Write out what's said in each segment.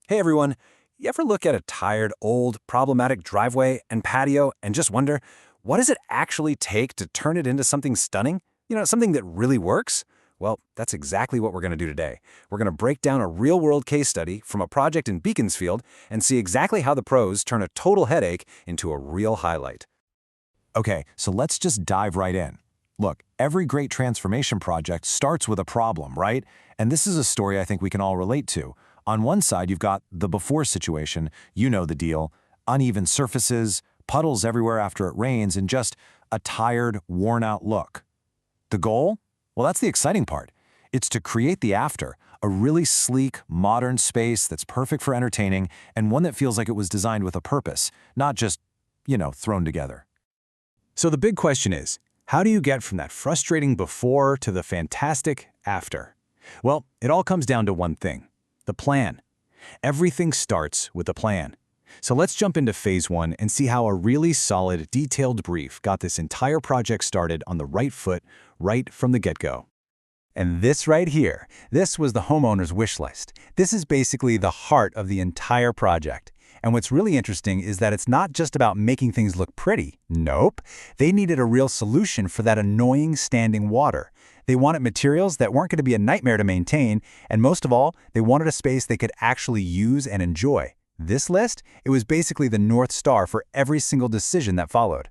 Hey everyone, you ever look at a tired, old, problematic driveway and patio and just wonder, what does it actually take to turn it into something stunning? Something that really works? Well, that's exactly what we're going to do today. We're going to break down a real-world case study from a project in Beaconsfield and see exactly how the pros turn a total headache into a real highlight. Okay, so let's just dive right in. Look, every great transformation project starts with a problem, right? And this is a story I think we can all relate to. On one side, you've got the before situation, you know the deal, uneven surfaces, puddles everywhere after it rains, and just a tired, worn-out look. The goal? Well, that's the exciting part. It's to create the after, a really sleek, modern space that's perfect for entertaining and one that feels like it was designed with a purpose, not just, thrown together. So the big question is, how do you get from that frustrating before to the fantastic after? Well, it all comes down to one thing: the plan. Everything starts with a plan. So let's jump into phase one and see how a really solid, detailed brief got this entire project started on the right foot, right from the get-go. And this right here, this was the homeowner's wish list. This is basically the heart of the entire project. And what's really interesting is that it's not just about making things look pretty. Nope. They needed a real solution for that annoying standing water. They wanted materials that weren't going to be a nightmare to maintain, and most of all, they wanted a space they could actually use and enjoy. This list, it was basically the North Star for every single decision that followed.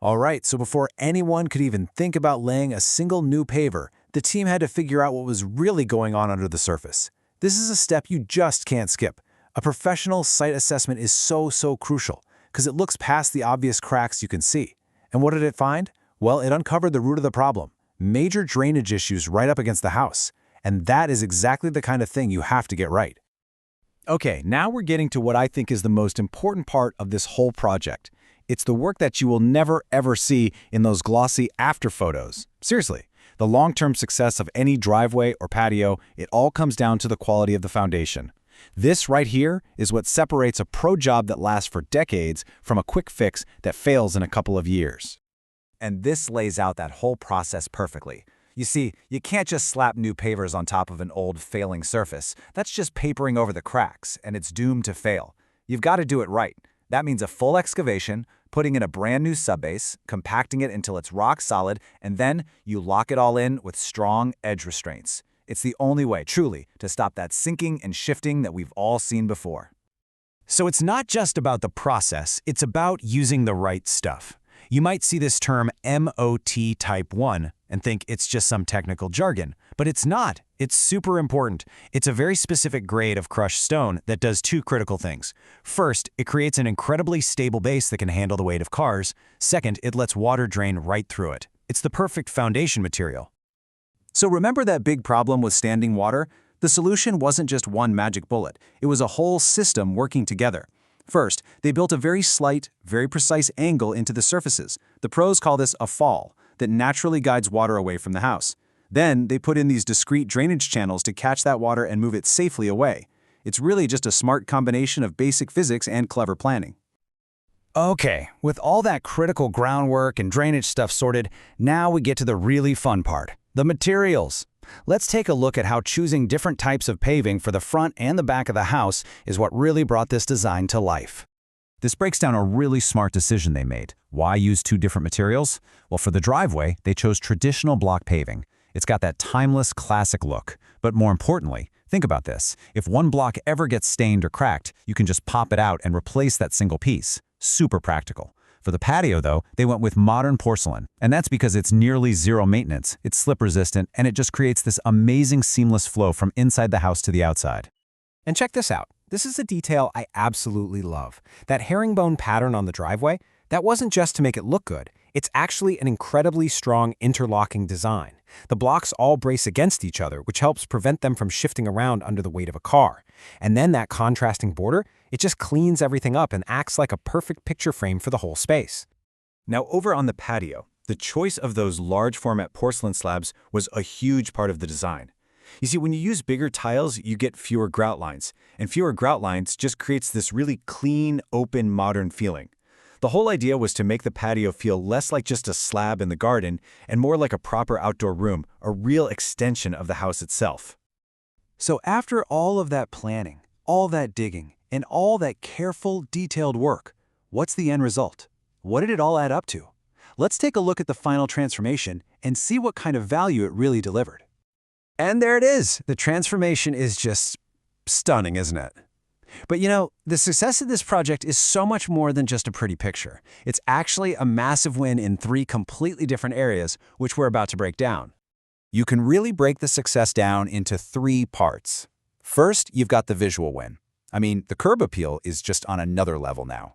All right, so before anyone could even think about laying a single new paver, the team had to figure out what was really going on under the surface. This is a step you just can't skip. A professional site assessment is so crucial because it looks past the obvious cracks you can see. And what did it find? Well, it uncovered the root of the problem: major drainage issues right up against the house. And that is exactly the kind of thing you have to get right. Okay, now we're getting to what I think is the most important part of this whole project. It's the work that you will never ever see in those glossy after photos. Seriously, the long-term success of any driveway or patio, it all comes down to the quality of the foundation. This right here is what separates a pro job that lasts for decades from a quick fix that fails in a couple of years. And this lays out that whole process perfectly. You see, you can't just slap new pavers on top of an old, failing surface. That's just papering over the cracks, and it's doomed to fail. You've got to do it right. That means a full excavation, putting in a brand new subbase, compacting it until it's rock solid, and then you lock it all in with strong edge restraints. It's the only way, truly, to stop that sinking and shifting that we've all seen before. So it's not just about the process, it's about using the right stuff. You might see this term MOT Type 1 and think it's just some technical jargon, but it's not. It's super important. It's a very specific grade of crushed stone that does two critical things. First, it creates an incredibly stable base that can handle the weight of cars. Second, it lets water drain right through it. It's the perfect foundation material. So remember that big problem with standing water? The solution wasn't just one magic bullet. It was a whole system working together. First, they built a very slight, very precise angle into the surfaces. The pros call this a fall that naturally guides water away from the house. Then, they put in these discrete drainage channels to catch that water and move it safely away. It's really just a smart combination of basic physics and clever planning. Okay, with all that critical groundwork and drainage stuff sorted, now we get to the really fun part: the materials. Let's take a look at how choosing different types of paving for the front and the back of the house is what really brought this design to life. This breaks down a really smart decision they made. Why use two different materials? Well, for the driveway, they chose traditional block paving. It's got that timeless, classic look. But more importantly, think about this. If one block ever gets stained or cracked, you can just pop it out and replace that single piece. Super practical. For the patio, though, they went with modern porcelain. And that's because it's nearly zero maintenance, it's slip-resistant, and it just creates this amazing seamless flow from inside the house to the outside. And check this out. This is a detail I absolutely love. That herringbone pattern on the driveway, that wasn't just to make it look good. It's actually an incredibly strong interlocking design. The blocks all brace against each other, which helps prevent them from shifting around under the weight of a car. And then that contrasting border, it just cleans everything up and acts like a perfect picture frame for the whole space. Now, over on the patio, the choice of those large format porcelain slabs was a huge part of the design. You see, when you use bigger tiles, you get fewer grout lines, and fewer grout lines just creates this really clean, open, modern feeling. The whole idea was to make the patio feel less like just a slab in the garden and more like a proper outdoor room, a real extension of the house itself. So after all of that planning, All that digging and all that careful, detailed work. What's the end result? What did it all add up to? Let's take a look at the final transformation and see what kind of value it really delivered. And there it is. The transformation is just stunning, isn't it? But the success of this project is so much more than just a pretty picture. It's actually a massive win in 3 completely different areas, which we're about to break down. You can really break the success down into 3 parts. First, you've got the visual win. I mean, the curb appeal is just on another level now.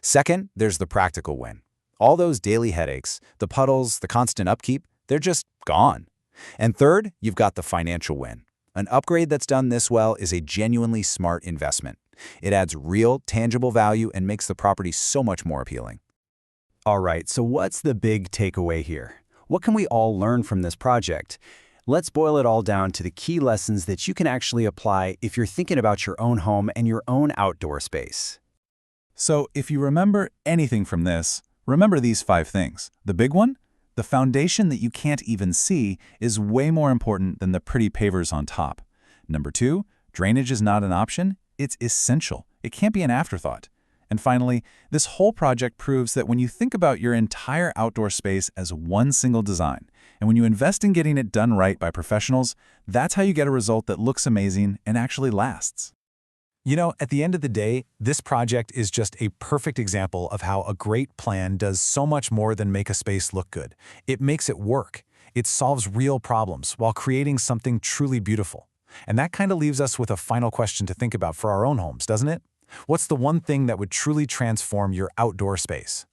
Second, there's the practical win. All those daily headaches, the puddles, the constant upkeep, they're just gone. And third, you've got the financial win. An upgrade that's done this well is a genuinely smart investment. It adds real, tangible value and makes the property so much more appealing. All right, so what's the big takeaway here? What can we all learn from this project? Let's boil it all down to the key lessons that you can actually apply if you're thinking about your own home and your own outdoor space. So if you remember anything from this, remember these 5 things. The big one? The foundation that you can't even see is way more important than the pretty pavers on top. Number 2, drainage is not an option, it's essential. It can't be an afterthought. And finally, this whole project proves that when you think about your entire outdoor space as one single design, and when you invest in getting it done right by professionals, that's how you get a result that looks amazing and actually lasts. At the end of the day, this project is just a perfect example of how a great plan does so much more than make a space look good. It makes it work. It solves real problems while creating something truly beautiful. And that kind of leaves us with a final question to think about for our own homes, doesn't it? What's the one thing that would truly transform your outdoor space?